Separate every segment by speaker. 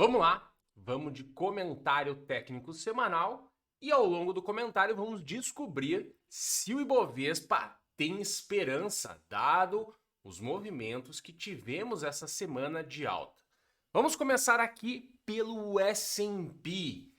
Speaker 1: Vamos lá, vamos de comentário técnico semanal e ao longo do comentário vamos descobrir se o Ibovespa tem esperança, dado os movimentos que tivemos essa semana de alta. Vamos começar aqui pelo S&P.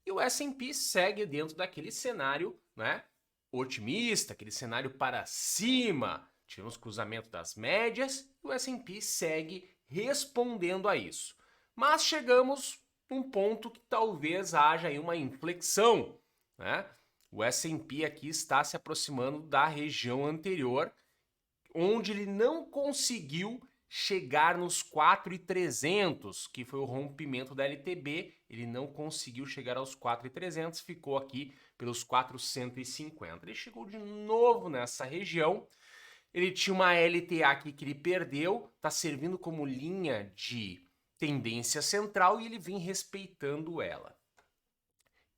Speaker 1: E o S&P segue dentro daquele cenário, né, otimista, aquele cenário para cima. Tivemos cruzamento das médias e o S&P segue respondendo a isso. Mas chegamos num ponto que talvez haja aí uma inflexão, né? O S&P aqui está se aproximando da região anterior, onde ele não conseguiu chegar nos 4.300, que foi o rompimento da LTB, ele não conseguiu chegar aos 4.300, ficou aqui pelos 450. Ele chegou de novo nessa região, ele tinha uma LTA aqui que ele perdeu, está servindo como linha de tendência central e ele vem respeitando ela.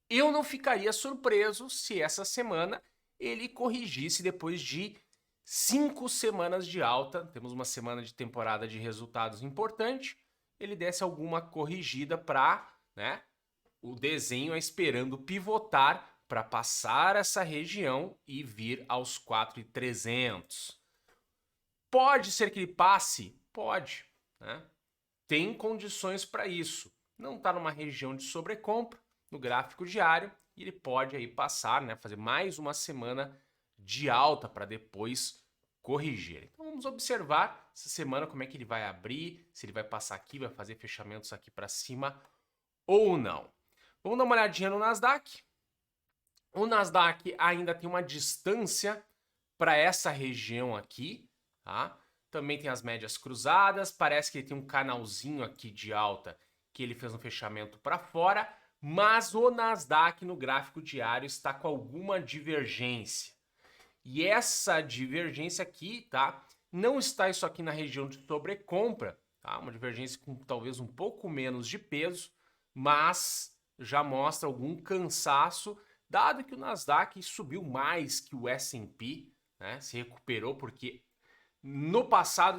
Speaker 1: Eu não ficaria surpreso se essa semana ele corrigisse depois de 5 semanas de alta. Temos uma semana de temporada de resultados importante. Ele desse alguma corrigida para, né, o desenho é esperando pivotar para passar essa região e vir aos 4.300. Pode ser que ele passe? Pode, né? Tem condições para isso. Não está numa região de sobrecompra no gráfico diário e ele pode aí passar, né, fazer mais uma semana de alta para depois corrigir. Então vamos observar essa semana como é que ele vai abrir, se ele vai passar aqui, vai fazer fechamentos aqui para cima ou não. Vamos dar uma olhadinha no Nasdaq. O Nasdaq ainda tem uma distância para essa região aqui, tá? Também tem as médias cruzadas, parece que ele tem um canalzinho aqui de alta que ele fez um fechamento para fora, mas o Nasdaq no gráfico diário está com alguma divergência. E essa divergência aqui, tá? Não está isso aqui na região de sobrecompra, tá? Uma divergência com talvez um pouco menos de peso, mas já mostra algum cansaço, dado que o Nasdaq subiu mais que o S&P, né? Se recuperou porque no passado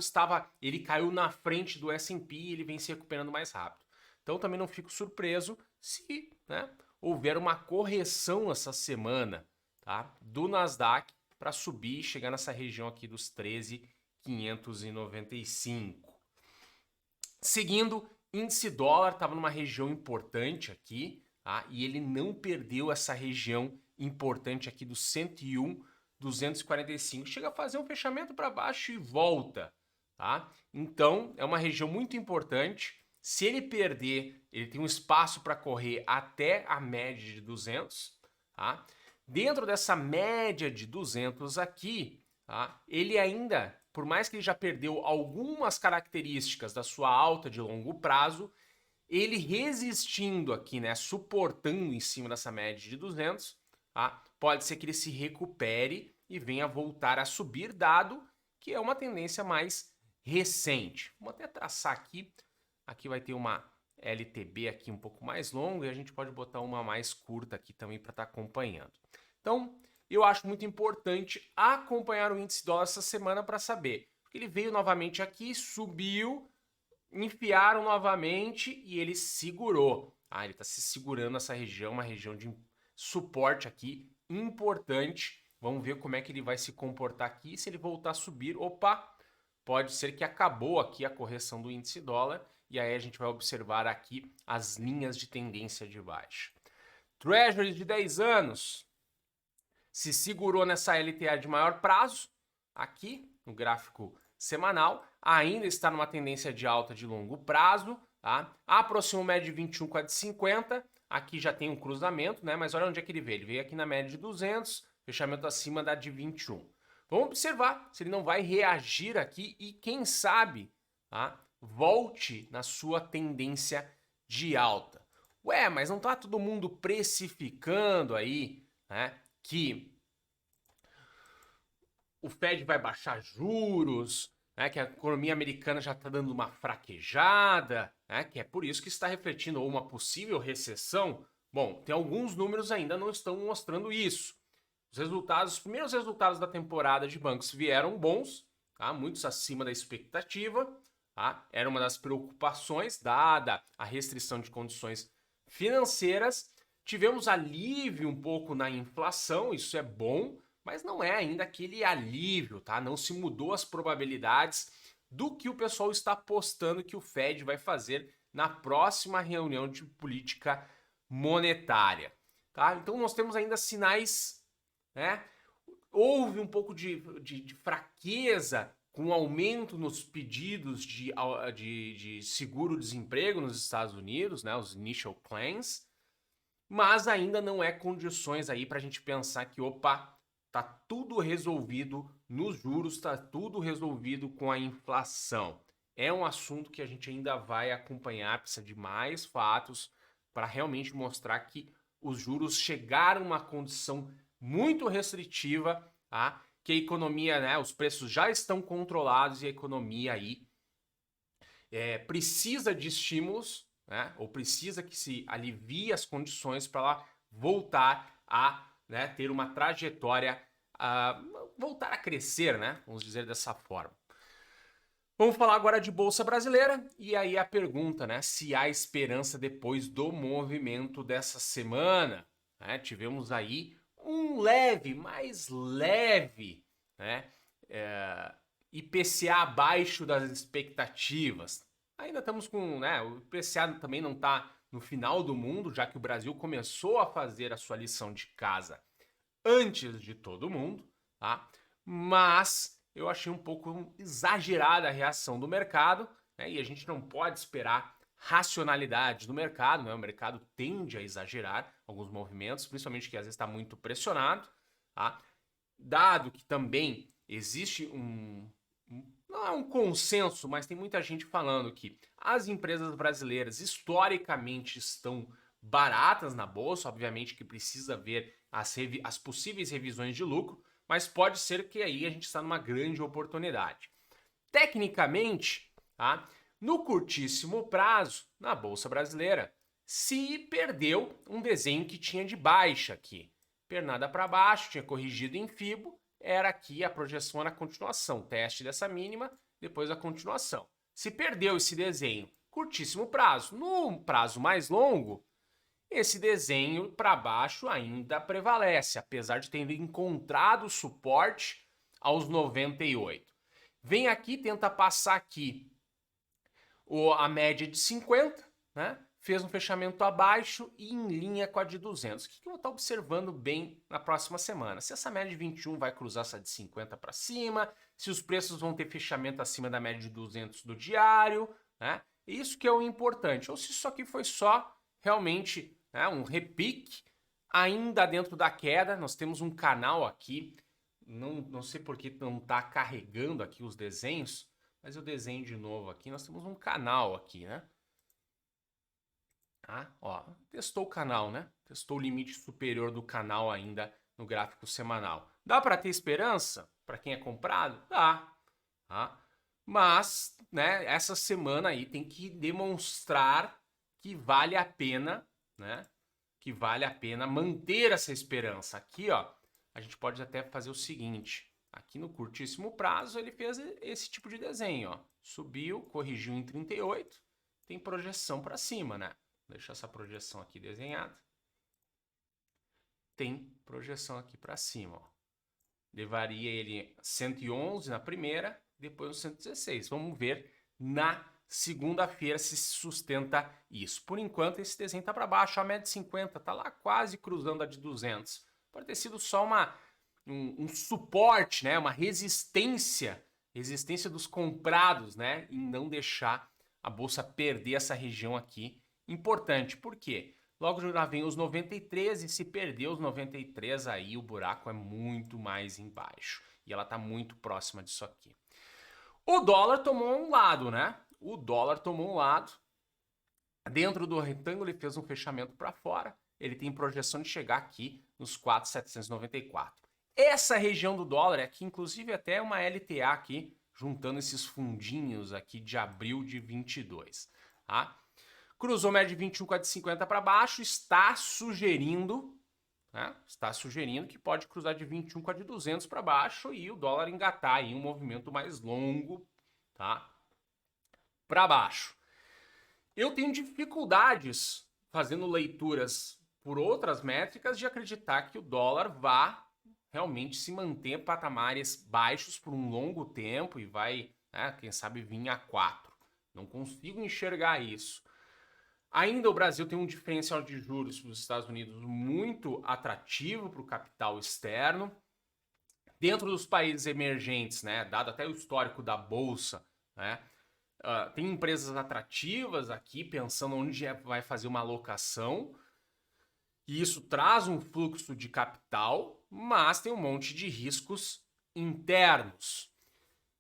Speaker 1: ele caiu na frente do S&P e ele vem se recuperando mais rápido. Então também não fico surpreso se, né, houver uma correção essa semana, tá, do Nasdaq para subir e chegar nessa região aqui dos 13.595. Seguindo, índice dólar estava numa região importante aqui, tá, e ele não perdeu essa região importante aqui dos 101,245. Chega a fazer um fechamento para baixo e volta, tá? Então, é uma região muito importante. Se ele perder, ele tem um espaço para correr até a média de 200, tá? Dentro dessa média de 200 aqui, tá, ele ainda, por mais que ele já perdeu algumas características da sua alta de longo prazo, ele resistindo aqui, né, suportando em cima dessa média de 200, tá, pode ser que ele se recupere e venha voltar a subir, dado que é uma tendência mais recente. Vamos até traçar aqui. Aqui vai ter uma LTB aqui um pouco mais longa e a gente pode botar uma mais curta aqui também para estar acompanhando. Então, eu acho muito importante acompanhar o índice dólar essa semana para saber. Porque ele veio novamente aqui, subiu, enfiaram novamente e ele segurou. Ele está se segurando nessa região, uma região de suporte aqui importante. Vamos ver como é que ele vai se comportar aqui. Se ele voltar a subir, opa, pode ser que acabou aqui a correção do índice dólar e aí a gente vai observar aqui as linhas de tendência de baixa. Treasury de 10 anos se segurou nessa LTA de maior prazo, aqui no gráfico semanal, ainda está numa tendência de alta de longo prazo, tá? Aproxima a média de 21 com a de 50, aqui já tem um cruzamento, né? Mas olha onde é que ele veio. Ele veio aqui na média de 200, fechamento acima da de 21. Vamos observar se ele não vai reagir aqui e, quem sabe, tá, volte na sua tendência de alta. Ué, mas não está todo mundo precificando aí, né, que o Fed vai baixar juros, né, que a economia americana já está dando uma fraquejada, né, que é por isso que está refletindo uma possível recessão? Bom, tem alguns números ainda não estão mostrando isso. Os primeiros resultados da temporada de bancos vieram bons, tá? Muitos acima da expectativa, tá? Era uma das preocupações, dada a restrição de condições financeiras. Tivemos alívio um pouco na inflação, isso é bom, mas não é ainda aquele alívio, tá? Não se mudou as probabilidades do que o pessoal está apostando que o Fed vai fazer na próxima reunião de política monetária, tá? Então nós temos ainda sinais, né? Houve um pouco de fraqueza com o aumento nos pedidos de seguro-desemprego nos Estados Unidos, né? Os initial claims, mas ainda não é condições aí para a gente pensar que, opa, tá tudo resolvido nos juros, tá tudo resolvido com a inflação. É um assunto que a gente ainda vai acompanhar, precisa de mais fatos para realmente mostrar que os juros chegaram a uma condição muito restritiva, tá? Que a economia, né, os preços já estão controlados e a economia aí precisa de estímulos, né, ou precisa que se alivie as condições para ela voltar a, né, ter uma trajetória, voltar a crescer, né, vamos dizer dessa forma. Vamos falar agora de Bolsa Brasileira, e aí a pergunta, né, se há esperança depois do movimento dessa semana, né? Tivemos aí um leve, mais leve, né, IPCA abaixo das expectativas. Ainda estamos com, né, o IPCA também não está no final do mundo, já que o Brasil começou a fazer a sua lição de casa antes de todo mundo, tá? Mas eu achei um pouco exagerada a reação do mercado, né? E a gente não pode esperar racionalidade do mercado, né? O mercado tende a exagerar alguns movimentos, principalmente que às vezes está muito pressionado, tá? Dado que também existe não é um consenso, mas tem muita gente falando que as empresas brasileiras historicamente estão baratas na bolsa, obviamente que precisa ver as possíveis revisões de lucro, mas pode ser que aí a gente está numa grande oportunidade. Tecnicamente, tá? No curtíssimo prazo, na bolsa brasileira, se perdeu um desenho que tinha de baixa aqui. Pernada para baixo, tinha corrigido em Fibo, era aqui a projeção na continuação, teste dessa mínima, depois a continuação. Se perdeu esse desenho, curtíssimo prazo, no prazo mais longo, esse desenho para baixo ainda prevalece, apesar de ter encontrado suporte aos 98. Vem aqui, tenta passar aqui a média de 50, né? Fez um fechamento abaixo e em linha com a de 200. O que eu vou estar observando bem na próxima semana? Se essa média de 21 vai cruzar essa de 50 para cima, se os preços vão ter fechamento acima da média de 200 do diário, né? Isso que é o importante. Ou se isso aqui foi só realmente, né, um repique ainda dentro da queda. Nós temos um canal aqui, não sei por que não está carregando aqui os desenhos, mas eu desenho de novo aqui. Nós temos um canal aqui, né? Ah, ó, testou o canal, né? Testou o limite superior do canal ainda no gráfico semanal. Dá para ter esperança para quem é comprado? Dá. Tá? Mas, né, essa semana aí tem que demonstrar que vale a pena, né? Que vale a pena manter essa esperança. Aqui, ó, a gente pode até fazer o seguinte. Aqui no curtíssimo prazo ele fez esse tipo de desenho, ó. Subiu, corrigiu em 38, tem projeção para cima, né? Vou deixar essa projeção aqui desenhada. Tem projeção aqui para cima, ó. Levaria ele 111 na primeira, depois no 116. Vamos ver na segunda-feira se sustenta isso. Por enquanto esse desenho está para baixo, a média de 50 está lá quase cruzando a de 200. Pode ter sido só um suporte, né? Uma resistência dos comprados, né? Em não deixar a bolsa perder essa região aqui. Importante, por quê? Logo já vem os 93 e se perder os 93 aí o buraco é muito mais embaixo. E ela está muito próxima disso aqui. O dólar tomou um lado, né? O dólar tomou um lado. Dentro do retângulo ele fez um fechamento para fora. Ele tem projeção de chegar aqui nos 4.794. Essa região do dólar é aqui, inclusive até uma LTA aqui, juntando esses fundinhos aqui de abril de 22, tá? Cruzou média de 21 com a de 50 para baixo, está sugerindo, né? Está sugerindo que pode cruzar de 21 com a de 200 para baixo e o dólar engatar em um movimento mais longo, tá? para baixo. Eu tenho dificuldades fazendo leituras por outras métricas de acreditar que o dólar vá realmente se manter em patamares baixos por um longo tempo e vai, né, quem sabe, vir a 4. Não consigo enxergar isso. Ainda o Brasil tem um diferencial de juros para os Estados Unidos muito atrativo para o capital externo. Dentro dos países emergentes, né, dado até o histórico da Bolsa, né, tem empresas atrativas aqui, pensando onde vai fazer uma alocação, e isso traz um fluxo de capital, mas tem um monte de riscos internos.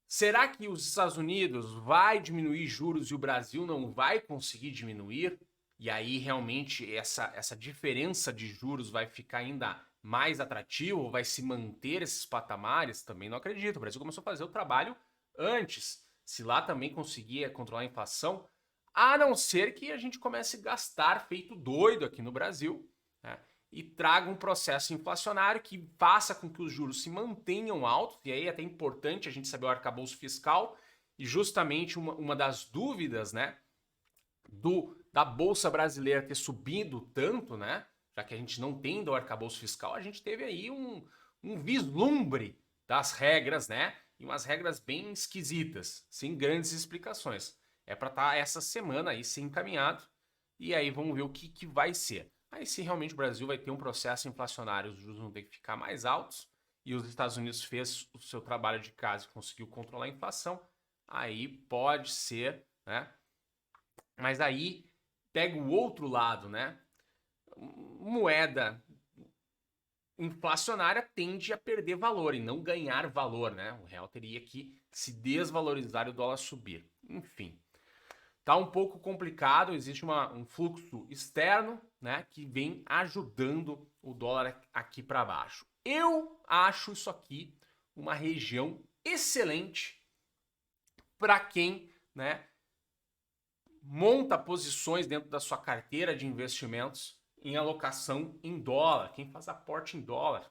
Speaker 1: Será que os Estados Unidos vai diminuir juros e o Brasil não vai conseguir diminuir? E aí realmente essa diferença de juros vai ficar ainda mais atrativo, vai se manter esses patamares? Também não acredito. O Brasil começou a fazer o trabalho antes. Se lá também conseguia controlar a inflação, a não ser que a gente comece a gastar feito doido aqui no Brasil, né, e traga um processo inflacionário que faça com que os juros se mantenham altos, e aí é até importante a gente saber o arcabouço fiscal, e justamente uma das dúvidas, né, da Bolsa Brasileira ter subido tanto, né, já que a gente não tem do arcabouço fiscal, a gente teve aí um vislumbre das regras, né, e umas regras bem esquisitas, sem grandes explicações. É para estar essa semana aí ser encaminhado, e aí vamos ver o que vai ser. Aí se realmente o Brasil vai ter um processo inflacionário, os juros vão ter que ficar mais altos, e os Estados Unidos fez o seu trabalho de casa e conseguiu controlar a inflação, aí pode ser, né? Mas aí pega o outro lado, né? Moeda inflacionária tende a perder valor e não ganhar valor, né? O real teria que se desvalorizar e o dólar subir. Enfim, tá um pouco complicado, existe um fluxo externo, né, que vem ajudando o dólar aqui para baixo. Eu acho isso aqui uma região excelente para quem, né, monta posições dentro da sua carteira de investimentos em alocação em dólar, quem faz aporte em dólar,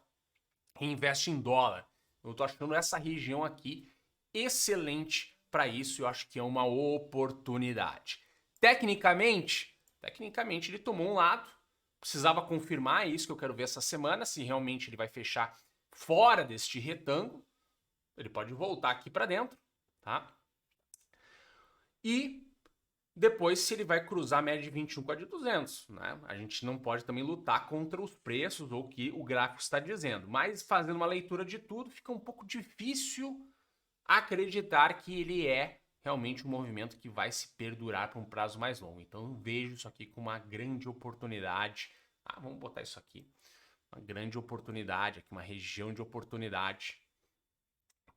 Speaker 1: quem investe em dólar. Eu estou achando essa região aqui excelente para isso, eu acho que é uma oportunidade. Tecnicamente ele tomou um lado, precisava confirmar isso que eu quero ver essa semana, se realmente ele vai fechar fora deste retângulo, ele pode voltar aqui para dentro, tá? E depois se ele vai cruzar a média de 21 com a de 200, né? A gente não pode também lutar contra os preços ou o que o gráfico está dizendo, mas fazendo uma leitura de tudo, fica um pouco difícil acreditar que ele é realmente um movimento que vai se perdurar por um prazo mais longo. Então eu vejo isso aqui como uma grande oportunidade. Vamos botar isso aqui. Uma grande oportunidade, aqui uma região de oportunidade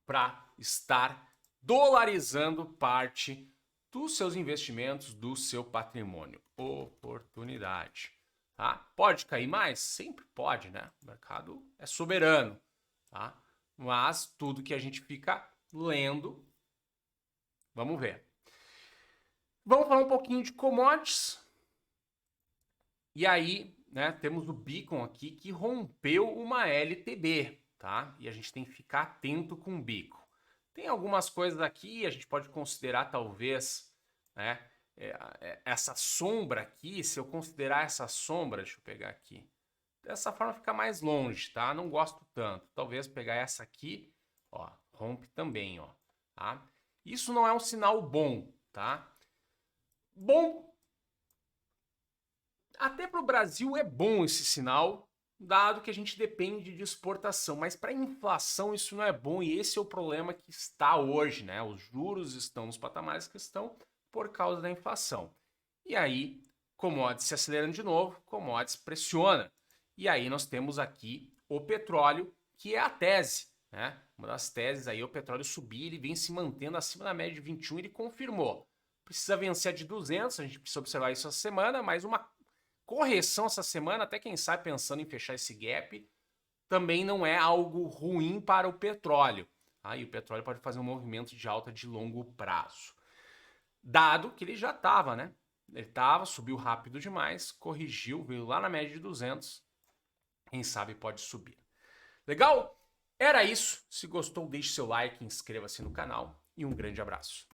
Speaker 1: para estar dolarizando parte dos seus investimentos, do seu patrimônio. Oportunidade. Tá? Pode cair mais? Sempre pode, né? O mercado é soberano. Tá? Mas tudo que a gente fica lendo, vamos ver. Vamos falar um pouquinho de commodities. E aí, né, temos o Beacon aqui que rompeu uma LTB, tá? E a gente tem que ficar atento com o Beacon. Tem algumas coisas aqui, a gente pode considerar talvez, né, essa sombra aqui, se eu considerar essa sombra, deixa eu pegar aqui, dessa forma fica mais longe, tá? Não gosto tanto. Talvez pegar essa aqui, ó, rompe também, ó, tá? Isso não é um sinal bom, tá? Bom, até para o Brasil é bom esse sinal, dado que a gente depende de exportação, mas para a inflação isso não é bom e esse é o problema que está hoje, né? Os juros estão nos patamares que estão por causa da inflação. E aí, commodities se acelerando de novo, commodities pressiona. E aí nós temos aqui o petróleo, que é a tese, né? Uma das teses aí, o petróleo subir, ele vem se mantendo acima da média de 21, ele confirmou. Precisa vencer a de 200, a gente precisa observar isso essa semana, mas uma correção essa semana, até quem sabe pensando em fechar esse gap, também não é algo ruim para o petróleo. Tá? E o petróleo pode fazer um movimento de alta de longo prazo. Dado que ele já estava, né? Ele estava, subiu rápido demais, corrigiu, veio lá na média de 200. Quem sabe pode subir. Legal? Era isso. Se gostou, deixe seu like, inscreva-se no canal e um grande abraço.